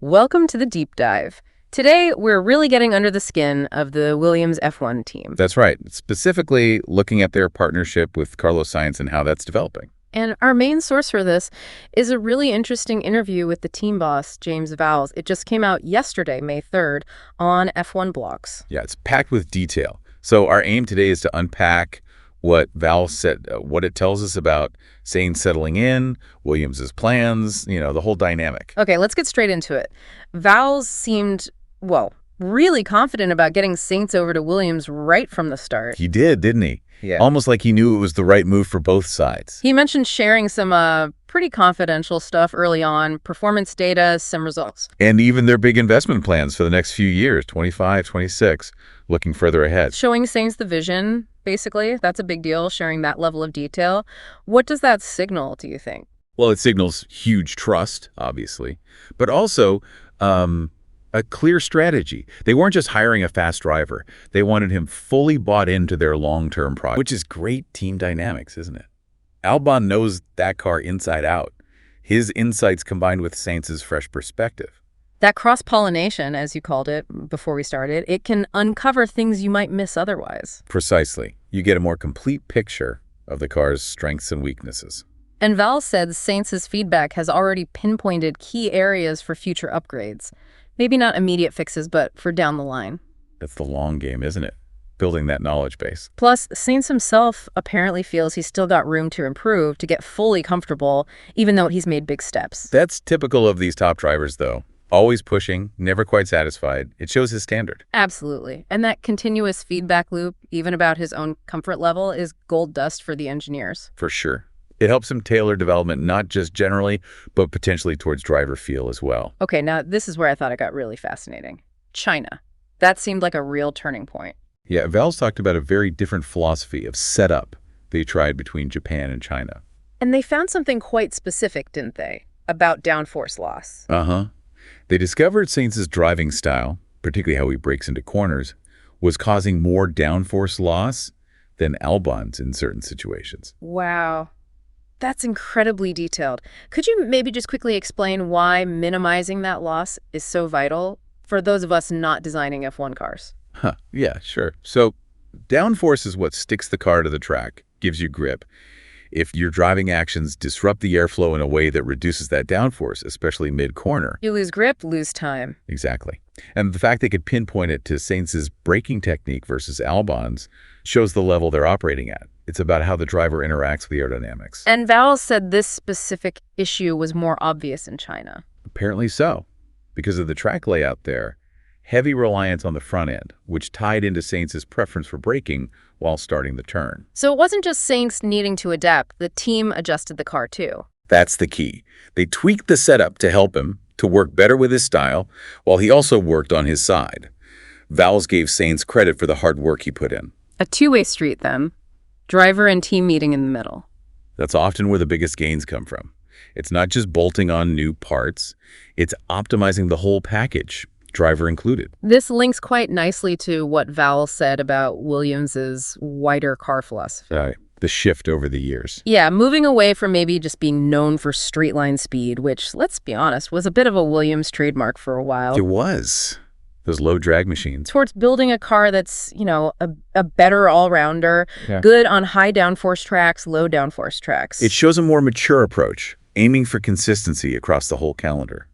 Welcome to the deep dive. Today, we're really getting under the skin of the Williams F1 team. That's right. Specifically looking at their partnership with Carlos Sainz and how that's developing. And our main source for this is a really interesting interview with the team boss, James Vowles. It just came out yesterday, May 3rd, on F1 Blogs. Yeah, it's packed with detail. So our aim today is to unpack what Vowles said, what it tells us about Sainz settling in, Williams's plans, the whole dynamic. Okay, let's get straight into it. Vowles seemed, really confident about getting Sainz over to Williams right from the start. He did, didn't he? Yeah. Almost like he knew it was the right move for both sides. He mentioned sharing some pretty confidential stuff early on, performance data, some results. And even their big investment plans for the next few years, 25, 26, looking further ahead. Showing Sainz the vision, basically. That's a big deal, sharing that level of detail. What does that signal, do you think? Well, it signals huge trust, obviously, but also a clear strategy. They weren't just hiring a fast driver. They wanted him fully bought into their long-term project, which is great team dynamics, isn't it? Albon knows that car inside out. His insights combined with Sainz's fresh perspective. That cross-pollination, as you called it before we started, it can uncover things you might miss otherwise. Precisely. You get a more complete picture of the car's strengths and weaknesses. And Val said Sainz's feedback has already pinpointed key areas for future upgrades. Maybe not immediate fixes, but for down the line. That's the long game, isn't it? Building that knowledge base. Plus, Sainz himself apparently feels he's still got room to improve, to get fully comfortable, even though he's made big steps. That's typical of these top drivers, though. Always pushing, never quite satisfied. It shows his standard. Absolutely. And that continuous feedback loop, even about his own comfort level, is gold dust for the engineers. For sure. It helps him tailor development not just generally, but potentially towards driver feel as well. Okay, now this is where I thought it got really fascinating. China. That seemed like a real turning point. Yeah, Vowles talked about a very different philosophy of setup they tried between Japan and China. And they found something quite specific, didn't they? About downforce loss. Uh-huh. They discovered Sainz's driving style, particularly how he brakes into corners, was causing more downforce loss than Albon's in certain situations. Wow. That's incredibly detailed. Could you maybe just quickly explain why minimizing that loss is so vital for those of us not designing F1 cars? Yeah, sure. So downforce is what sticks the car to the track, gives you grip. If your driving actions disrupt the airflow in a way that reduces that downforce, especially mid-corner. You lose grip, lose time. Exactly. And the fact they could pinpoint it to Sainz's braking technique versus Albon's shows the level they're operating at. It's about how the driver interacts with the aerodynamics. And Vowles said this specific issue was more obvious in China. Apparently so. Because of the track layout there, heavy reliance on the front end, which tied into Sainz's preference for braking while starting the turn. So it wasn't just Sainz needing to adapt, the team adjusted the car too. That's the key. They tweaked the setup to help him to work better with his style, while he also worked on his side. Vowles gave Sainz credit for the hard work he put in. A two-way street then. Driver and team meeting in the middle. That's often where the biggest gains come from. It's not just bolting on new parts, it's optimizing the whole package, driver included. This links quite nicely to what Vowles said about Williams's wider car philosophy. The shift over the years. Yeah, moving away from maybe just being known for straight line speed, which, let's be honest, was a bit of a Williams trademark for a while. It was. Those low drag machines. Towards building a car that's, a better all-rounder, good on high downforce tracks, low downforce tracks. It shows a more mature approach, aiming for consistency across the whole calendar.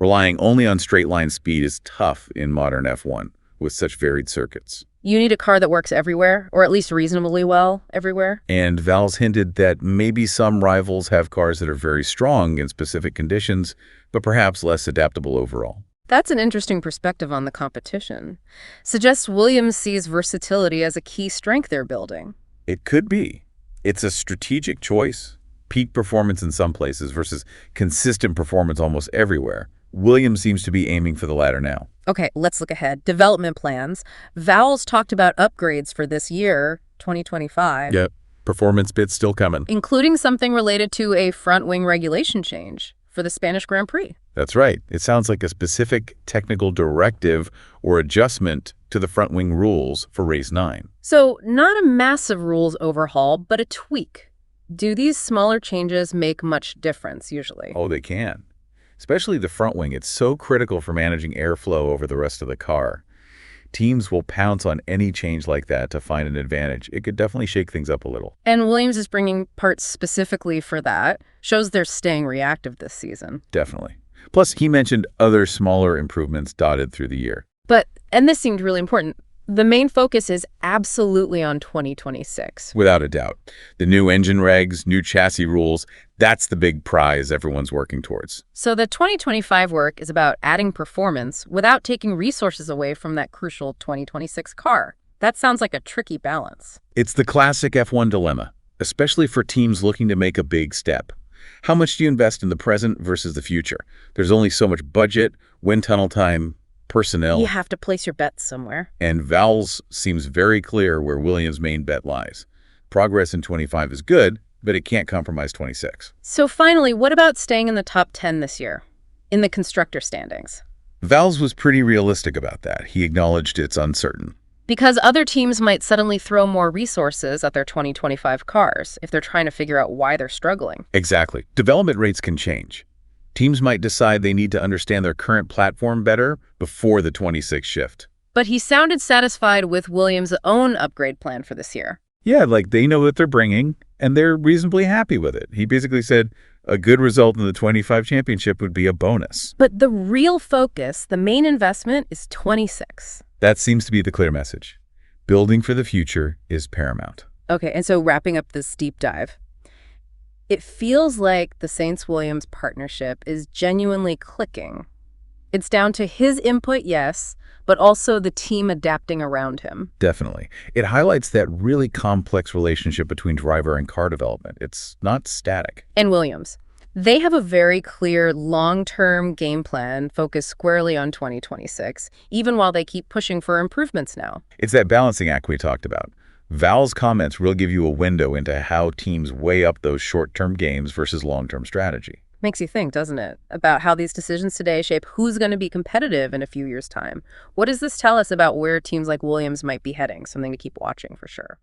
Relying only on straight line speed is tough in modern F1 with such varied circuits. You need a car that works everywhere, or at least reasonably well everywhere. And Vowles hinted that maybe some rivals have cars that are very strong in specific conditions, but perhaps less adaptable overall. That's an interesting perspective on the competition. Suggests Williams sees versatility as a key strength they're building. It could be. It's a strategic choice. Peak performance in some places versus consistent performance almost everywhere. Williams seems to be aiming for the latter now. Okay, let's look ahead. Development plans. Vowles talked about upgrades for this year, 2025. Yep, performance bits still coming. Including something related to a front-wing regulation change for the Spanish Grand Prix. That's right. It sounds like a specific technical directive or adjustment to the front wing rules for race 9. So not a massive rules overhaul, but a tweak. Do these smaller changes make much difference usually? Oh, they can. especially the front wing. It's so critical for managing airflow over the rest of the car. Teams will pounce on any change like that to find an advantage. It could definitely shake things up a little. And Williams is bringing parts specifically for that. Shows they're staying reactive this season. Definitely. Plus, he mentioned other smaller improvements dotted through the year. And this seemed really important, the main focus is absolutely on 2026. Without a doubt. The new engine regs, new chassis rules, that's the big prize everyone's working towards. So the 2025 work is about adding performance without taking resources away from that crucial 2026 car. That sounds like a tricky balance. It's the classic F1 dilemma, especially for teams looking to make a big step. How much do you invest in the present versus the future? There's only so much budget, wind tunnel time, personnel. You have to place your bets somewhere. And Vowles seems very clear where Williams' main bet lies. Progress in 25 is good, but it can't compromise 26. So finally, what about staying in the top 10 this year, in the constructor standings? Vowles was pretty realistic about that. He acknowledged it's uncertain. Because other teams might suddenly throw more resources at their 2025 cars if they're trying to figure out why they're struggling. Exactly. Development rates can change. Teams might decide they need to understand their current platform better before the 26 shift. But he sounded satisfied with Williams' own upgrade plan for this year. Yeah, like they know what they're bringing, and they're reasonably happy with it. He basically said a good result in the 25 championship would be a bonus. But the real focus, the main investment, is 26. That seems to be the clear message. Building for the future is paramount. Okay, and so wrapping up this deep dive, it feels like the Sainz-Williams partnership is genuinely clicking. It's down to his input, yes, but also the team adapting around him. Definitely. It highlights that really complex relationship between driver and car development. It's not static. And Williams, they have a very clear long-term game plan focused squarely on 2026, even while they keep pushing for improvements now. It's that balancing act we talked about. Val's comments will give you a window into how teams weigh up those short-term gains versus long-term strategy. Makes you think, doesn't it, about how these decisions today shape who's going to be competitive in a few years' time. What does this tell us about where teams like Williams might be heading? Something to keep watching for sure.